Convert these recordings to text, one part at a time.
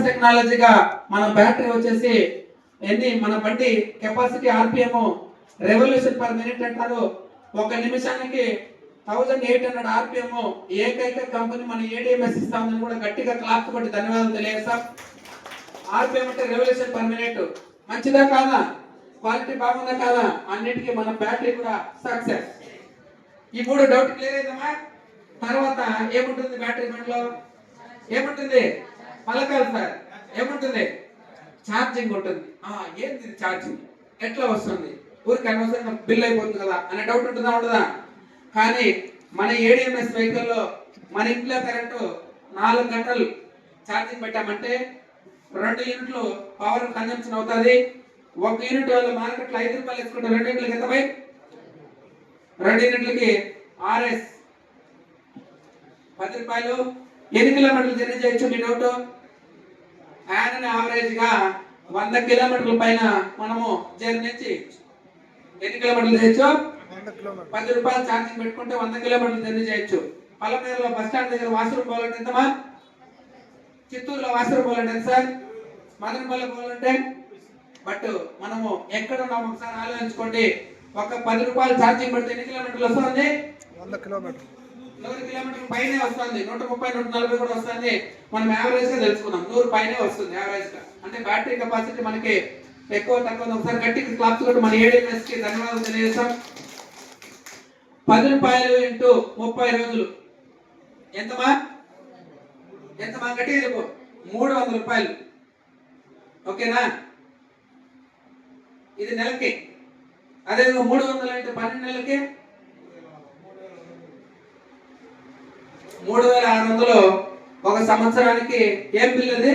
టెక్నాలజీగా మన బ్యాటరీ వచ్చేసి ఎన్ని మన బండి capacity RPM revolution per minute అంటారు. ఒక నిమిషానికి 1800 ఆర్పిఎం. ఏకైక కంపెనీ మన ఏడిఎంఎస్ ఇస్తా ఉందని కూడా గట్టిగా క్లాప్ కొట్టి ధన్యవాదాలు తెలియజేస్తాం. ఆర్పిఎం అంటే రెవల్యూషన్ పర్ మినిట్. మంచిదా కాదా? క్వాలిటీ బాగుందా కాదా? అన్నిటికీ మన బ్యాటరీ కూడా సక్సెస్. ఈ మూడు డౌట్ క్లియర్ అయిందమ్మా. తర్వాత ఏముంటుంది బ్యాటరీ బండ్లో? ఏముంటుంది? పలకాలి సార్. ఏముంటుంది? ఛార్జింగ్ ఉంటుంది. ఏంది ఛార్జింగ్? ఎట్లా వస్తుంది? ఊరికి అనవసరంగా బిల్ అయిపోతుంది కదా అనే డౌట్ ఉంటుందా ఉండదా? కానీ మన ఏడిఎంఎస్ వెహికల్లో మన ఇంట్లో కరెంటు 4 గంటలు ఛార్జింగ్ పెట్టామంటే 2 యూనిట్లు పవర్ కన్జంప్షన్ అవుతుంది. 1 యూనిట్ వల్ల మార్కెట్లో 5 రూపాయలు వేసుకుంటే 2 యూనిట్లకి ఎంత పై? 2 యూనిట్లకి ఆర్ఎస్ 10 రూపాయలు. ఎన్ని కిలోమీటర్లు జర్నీ చేయొచ్చు? మీ డౌట్. యావరేజ్ గా 100 కిలోమీటర్ల పైన మనము జర్నీ చేయొచ్చు. ఎన్ని కిలోమీటర్లు చేయొచ్చు? 10 రూపాయలు ఛార్జింగ్ పెట్టుకుంటే 100 కిలోమీటర్లు జర్నీ చేయొచ్చు. పల్లమనేరులో బస్ స్టాండ్ దగ్గర వాష్రూమ్ పోవాలంటే ఎంతమా? చిత్తూరులో వాష్రూమ్ పోవాలంటే ఎంత సార్? మదనపల్లి పోవాలంటే. బట్ మనము ఎక్కడ ఉన్నాము ఒకసారి ఆలోచించుకోండి. ఒక 10 రూపాయలు ఛార్జింగ్ పెడితే ఎన్ని కిలోమీటర్లు వస్తుంది? 100 కిలోమీటర్లు. 100 కిలోమీటర్ల పైనే వస్తుంది. 130, 140 కూడా వస్తుంది. మనం యావరేజ్ గా తెలుసుకున్నాం 100 పైనే వస్తుంది యావరేజ్ గా. అంటే బ్యాటరీ కెపాసిటీ మనకి ఎక్కువ తక్కువ. ఒకసారి గట్టిగా క్లాప్స్ కొట్టి మన ఏడిఎంఎస్ కి ధన్యవాదాలు తెలియజేస్తాం. 10 రూపాయలు ఇంటూ 30 రోజులు ఎంతమా? ఎంతమా? గట్టిగా చెప్పు. 300 రూపాయలు. ఓకేనా? ఇది నెలకి. అదే 300 ఇంటూ 12 నెలలకి 3600. ఒక సంవత్సరానికి ఏం బిల్లు? అది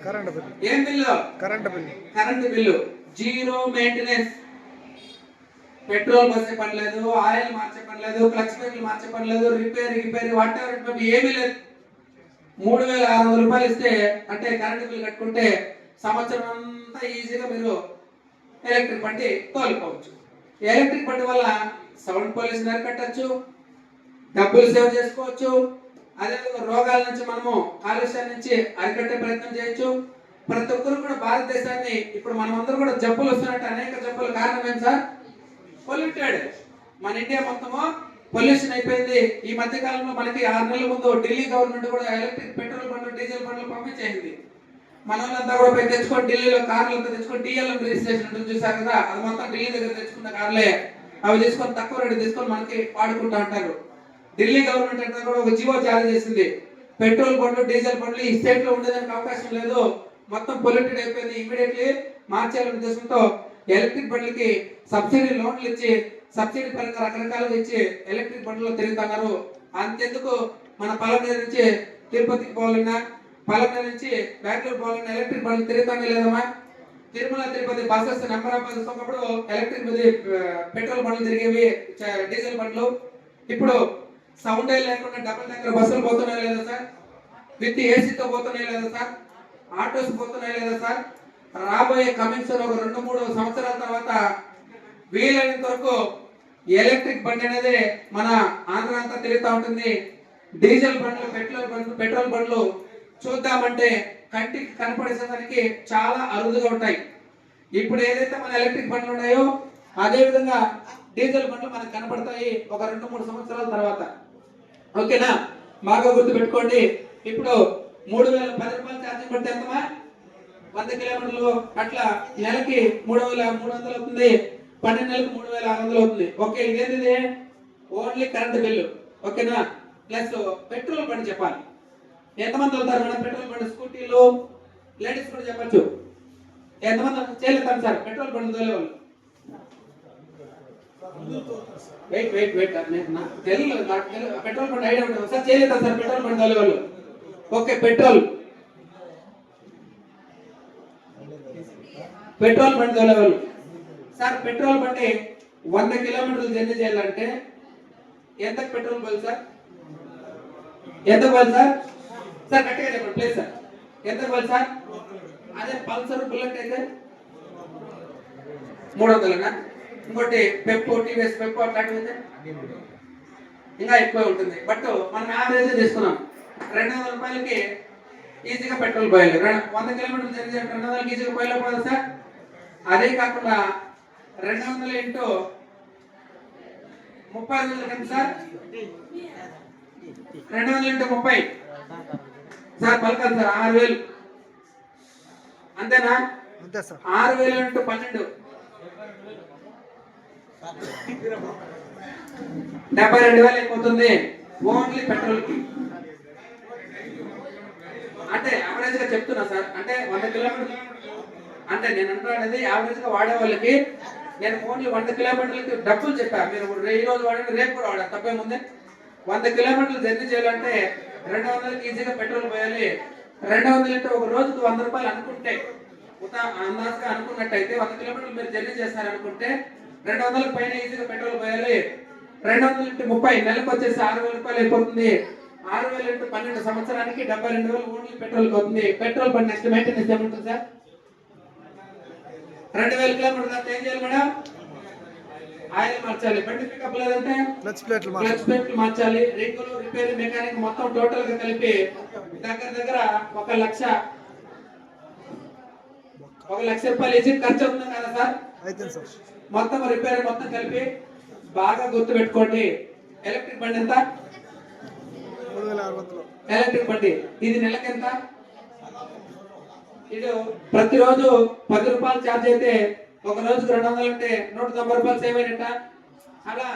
కరెంట్ బిల్లు. ఏం bill? Current bill. Current bill. Zero maintenance. Petrol పోసే పని లేదు, ఆయిల్ మార్చే పని లేదు, క్లచ్ ప్లేట్లు మార్చే పని లేదు, రిపేర్ వాట్ ఎవర్ ఏమీ లేదు. 3600 రూపాయలు ఇస్తే అంటే కరెంట్ బిల్లు కట్టుకుంటే సంవత్సరం అంతా ఈజీగా మీరు ఎలక్ట్రిక్ బండి తోలుకోవచ్చు. ఎలక్ట్రిక్ బండి వల్ల సౌండ్ పొల్యూషన్ అరికట్టచ్చు, డబ్బులు సేవ్ చేసుకోవచ్చు. అదేవిధంగా రోగాల నుంచి మనము కాలుష్యం నుంచి అరికట్టే ప్రయత్నం చేయొచ్చు. ప్రతి ఒక్కరు కూడా భారతదేశాన్ని ఇప్పుడు మనమందరూ కూడా జబ్బులు వస్తున్నట్టు అనేక జబ్బులు కారణం ఏంటి సార్? పొల్యూటెడ్. మన ఇండియా మొత్తము పొల్యూషన్ అయిపోయింది. ఈ మధ్య కాలంలో మనకి 6 నెలల ముందు ఢిల్లీ గవర్నమెంట్ కూడా ఎలక్ట్రిక్ పెట్రోల్ బండ్లు, డీజిల్ బండ్లు పంపించేసింది. మన వాళ్ళంతా కూడా పోయి తెచ్చుకొని ఢిల్లీలో కార్లు అంతా తెచ్చుకొని డిఎల్ఎం రిజిస్ట్రేషన్ ఉంటుంది చూసారు కదా, అది మొత్తం ఢిల్లీ దగ్గర తెచ్చుకున్న కార్లే. అవి తీసుకొని తక్కువ రేటు తీసుకొని మనకి వాడుకుంటూ ఉంటారు. ఢిల్లీ గవర్నమెంట్ అంతా కూడా ఒక జీవో జారీ చేసింది. పెట్రోల్ బండ్లు, డీజిల్ బండ్లు ఈ స్టేట్ లో ఉండేదానికి అవకాశం లేదు, మొత్తం పొల్యూటెడ్ అయిపోయింది, ఇమీడియట్లీ మార్చాలనే ఉద్దేశంతో ఎలక్ట్రిక్ బండ్లకి సబ్సిడీ లోన్లు ఇచ్చి సబ్సిడీ పరంగా రకరకాలుగా ఇచ్చి ఎలక్ట్రిక్ బండ్లలో తిరుగుతున్నారు. అంతెందుకు మన పలమనేరు నుంచి తిరుపతికి పోవాలన్నా, పలమనేరు నుంచి బెంగళూరు పోవాలన్నా ఎలక్ట్రిక్ బండ్లు తిరుగుతానే లేదమ్మా. Tirumala Tirupati buses number of buses ఒకప్పుడు ఎలక్ట్రిక్ పెట్రోల్ బండ్లు తిరిగేవి, డీజిల్ బండ్లు. ఇప్పుడు సౌండ్ లేకుండా డబుల్ డెక్కర్ బస్సులు పోతున్నాయి లేదా సార్? విత్ ఏసీతో పోతున్నాయి లేదా సార్? ఆటోస్ పోతున్నాయి లేదా సార్? రాబోయే కమింగ్స్ ఒక 2-3 సంవత్సరాల తర్వాత వీలైనంత వరకు ఎలక్ట్రిక్ బండి అనేది మన ఆంధ్ర అంతా తిరుగుతూ ఉంటుంది. డీజిల్ బండ్లు, పెట్రోల్ బండ్లు చూద్దామంటే కంటికి కనపడేసేదానికి చాలా అరుదుగా ఉంటాయి. ఇప్పుడు ఏదైతే మన ఎలక్ట్రిక్ బండ్లు ఉన్నాయో అదే విధంగా డీజిల్ బండ్లు మనకు కనపడతాయి ఒక 2-3 సంవత్సరాల తర్వాత. ఓకేనా? బాగా గుర్తు పెట్టుకోండి. ఇప్పుడు 3010 రూపాయలు ఛార్జింగ్ పెడితే ఎంతమా? 100 కిలోమీటర్లు. అట్లా నెలకి 3300 అవుతుంది. 12 నెలలకు 3600 అవుతుంది. ఓకే, ఇదేంటిది? Only current bill. ఓకేనా? ప్లస్ పెట్రోల్ బండి చెప్పాలి. ఎంతమంది వెళ్తారు మేడం పెట్రోల్ బండి? స్కూటీలు, లేడీస్ కూడా చెప్పచ్చు. ఎంతమంది చేయలేతారు సార్ పెట్రోల్ బండి తోలేవాళ్ళు? వెయిట్ పెట్రోల్ బండి ఐడియా ఉంటుంది సార్. చేయలేతారు సార్ పెట్రోల్ బండి తోలేవాళ్ళు? ఓకే, పెట్రోల్ బండి తోలేవాళ్ళు సార్. పెట్రోల్ బండి 100 కిలోమీటర్లు జర్నీ చేయాలంటే ఎంత పెట్రోల్ పోవాలి సార్? ఎంత పోవాలి సార్? సార్ గట్టిగా చెప్పండి ప్లీజ్ సార్. ఎంత పోవాలి సార్? అదే పల్సర్, బుల్లెట్ అయితే 300. ఇంకోటి పెప్పు, టీవీఎస్ పెప్పు అట్లాంటివి అయితే ఇంకా ఎక్కువ ఉంటుంది. బట్ మనం యావరేజ్ తీసుకున్నాం. 200 రూపాయలకి ఈజీగా పెట్రోల్ పోయాలి. 100 కిలోమీటర్లు జర్నీ చేయండి, 200 ఈజీగా పోయలేకపోదా సార్? అదే కాకుండా 200 ఇంటూ 30 రోజులు ఎంత సార్? 200 ఇంటూ 30 సార్ పలకాలి సార్, 6000 అంతేనా? అంతే సార్. 6000 ఇంటూ 12 72,000 అయిపోతుంది ఓన్లీ పెట్రోల్ కి. అంటే యావరేజ్ గా చెప్తున్నా సార్, అంటే 100 కిలోమీటర్లు అంటే నేను అంటున్నది యావరేజ్ గా వాడే వాళ్ళకి నేను ఓన్లీ 100 కిలోమీటర్లకి డబ్బులు చెప్పా. మీరు ఈ రోజు వాడండి, రేపు కూడా వాడాలి, తప్పేముంది? 100 కిలోమీటర్లు జర్నీ చేయాలంటే 200కి ఈజీగా పెట్రోల్ పోయాలి. 200 అంటే ఒక రోజుకు 100 రూపాయలు అనుకుంటే, అందాజుగా అనుకున్నట్టయితే 100 కిలోమీటర్లు మీరు జర్నీ చేస్తారనుకుంటే 200 పైన ఈజీగా పెట్రోల్ పోయాలి. 200 ఇంటూ 30 నెలకు వచ్చేసి 6,000 రూపాయలు అయిపోతుంది. 6,000 ఇంటూ 12 సంవత్సరానికి 72,000 ఓన్లీ పెట్రోల్ అవుతుంది. పెట్రోల్ బండి నెక్స్ట్ మెయింటెనెన్స్ ఏముంటుంది సార్? 2,000 కిలోమీటర్లు దాకా ఏం చేయాలి మేడం? ఆయిల్ మార్చాలి. బండి పికప్ లేదంటే క్లచ్ ప్లేట్లు క్లచ్ ప్లేట్లు మార్చాలి. రింగులు, రిపేర్, మెకానిక్ మొత్తం టోటల్ గా కలిపి దగ్గర 1,00,000 రూపాయలు ఈజీ ఖర్చు అవుతుంది కదా సార్? అయితే సార్ మొత్తం రిపేర్ మొత్తం కలిపి బాగా గుర్తు పెట్టుకోండి. ఎలక్ట్రిక్ బండి ఎంత? 3,600. ఎలక్ట్రిక్ బండి ఇది నెలకి ఎంత? ఇది ప్రతిరోజు 10 రూపాయలు ఛార్జ్ అయితే ఒక రోజుకు 200 అంటే 190 రూపాయలు సేవ్ అయినట్ట. అలా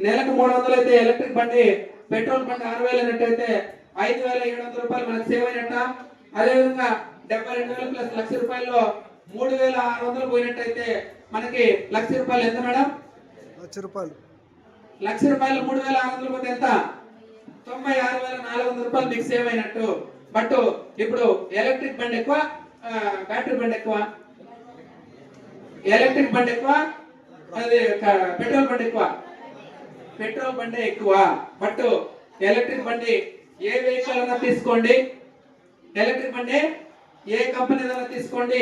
నెలకు 300 అయితే ఎలక్ట్రిక్ బండి, పెట్రోల్ బండి 6,000 అయినట్టయితే 5,700 రూపాయలు మనకు సేవ్ అయినట్ట. అదేవిధంగా 72,000 ప్లస్ 1,00,000 రూపాయల్లో 3,600 పోయినట్టయితే మనకి 1,00,000 రూపాయలు ఎంత మేడం? 1,00,000 రూపాయలు. 1,00,000 రూపాయలు 3,600 పోతే ఎంత? 96,400 రూపాయలు మీకు సేవ్ అయినట్టు. బట్ ఇప్పుడు ఎలక్ట్రిక్ బండి ఎక్కువ, బ్యాటరీ బండి ఎక్కువ? ఎలక్ట్రిక్ బండి ఎక్కువ, అది పెట్రోల్ బండి ఎక్కువ? పెట్రోల్ బండి ఎక్కువ. బట్ ఎలక్ట్రిక్ బండి ఏ వెహికల్ అయినా తీసుకోండి, ఎలక్ట్రిక్ బండి ఏ కంపెనీ అయినా తీసుకోండి,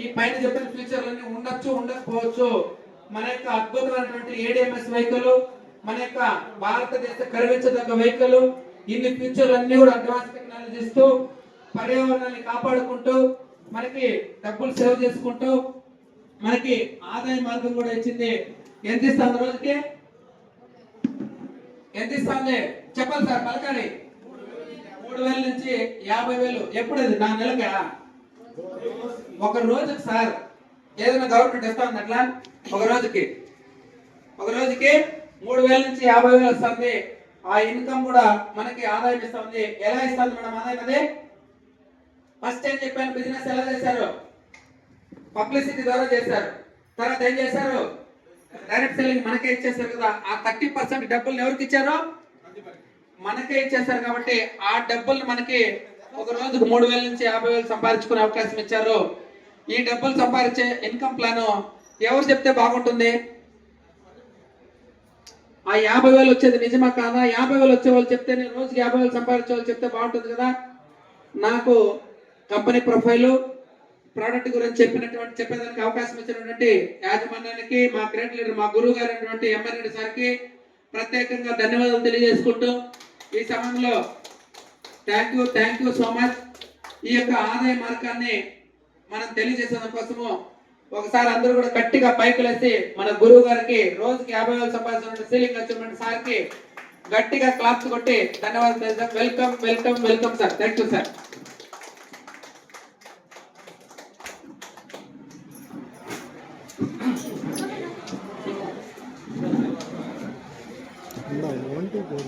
ఈ పైన చెప్పిన ఫీచర్లన్నీ ఉండొచ్చు, ఉండకపోవచ్చు. మన యొక్క అద్భుతమైనటువంటి ఏడిఎంఎస్ వెహికల్, మన యొక్క భారతదేశ గర్వించదగ్గ వెహికల్, ఇన్ని ఫీచర్లు అన్ని కూడా అడ్వాన్స్ టెక్నాలజీ ఇస్తూ పర్యావరణాన్ని కాపాడుకుంటూ మనకి డబ్బులు సేవ్ చేసుకుంటూ మనకి ఆదాయ మార్గం కూడా ఇచ్చింది. ఎంత ఇస్తుంది రోజుకి? ఎంత ఇస్తుంది చెప్పాలి సార్, పలకాలి. 3,000 నుంచి 50,000. ఎప్పుడు అది? నా నెలకా? ఒక రోజుకి సార్. ఏదైనా గవర్నమెంట్ ఇస్తుంది అట్లా? ఒక రోజుకి 3,000 నుంచి 50,000 వస్తుంది. ఆ ఇన్కమ్ కూడా మనకి ఆదాయం ఇస్తుంది. ఎలా ఇస్తుంది మేడం ఆదాయం? అదే ఫస్ట్ ఏం చెప్పాను, బిజినెస్ ఎలా చేశారు? పబ్లిసిటీ ద్వారా చేశారు. తర్వాత ఏం చేశారు? డైరెక్ట్ సెల్లింగ్ మనకే ఇచ్చేసారు కదా. ఆ 30% డబ్బులు ఎవరికి ఇచ్చారు? మనకే ఇచ్చేసారు. కాబట్టి ఆ డబ్బులు మనకి ఒక రోజుకు 3,000 నుంచి 50,000 సంపాదించుకునే అవకాశం ఇచ్చారు. ఈ డబ్బులు సంపాదించే ఇన్కమ్ ప్లాన్ ఎవరు చెప్తే బాగుంటుంది? ఆ 50,000 వచ్చేది నిజమా కాదా? 50,000 వచ్చే వాళ్ళు చెప్తే, నేను రోజుకి 50,000 సంపాదించే వాళ్ళు చెప్తే బాగుంటుంది కదా. నాకు కంపెనీ ప్రొఫైలు, ప్రోడక్ట్ గురించి చెప్పేదానికి అవకాశం ఇచ్చినటువంటి యాజమాన్యానికి, మా గ్రేట్ లీడర్, మా గురువు గారు అయినటువంటి ఎంఆర్ రెడ్డి సార్కి ప్రత్యేకంగా ధన్యవాదాలు తెలియజేసుకుంటూ ఈ సమయంలో థ్యాంక్ యూ సో మచ్. ఈ యొక్క ఆదాయ మార్గాన్ని మనం తెలియజేసేందుకు కోసము ఒకసారి అందరూ కూడా గట్టిగా పైకి లేసి మన గురువు గారికి రోజుకి 50,000 సంపాదించిన సీలింగ్ అచీవ్మెంట్ సార్కి గట్టిగా క్లాప్స్ కొట్టి ధన్యవాదాలు తెలుద్దాం. Welcome welcome welcome sir. Thank you sir. ఒంటి ఎక్కువ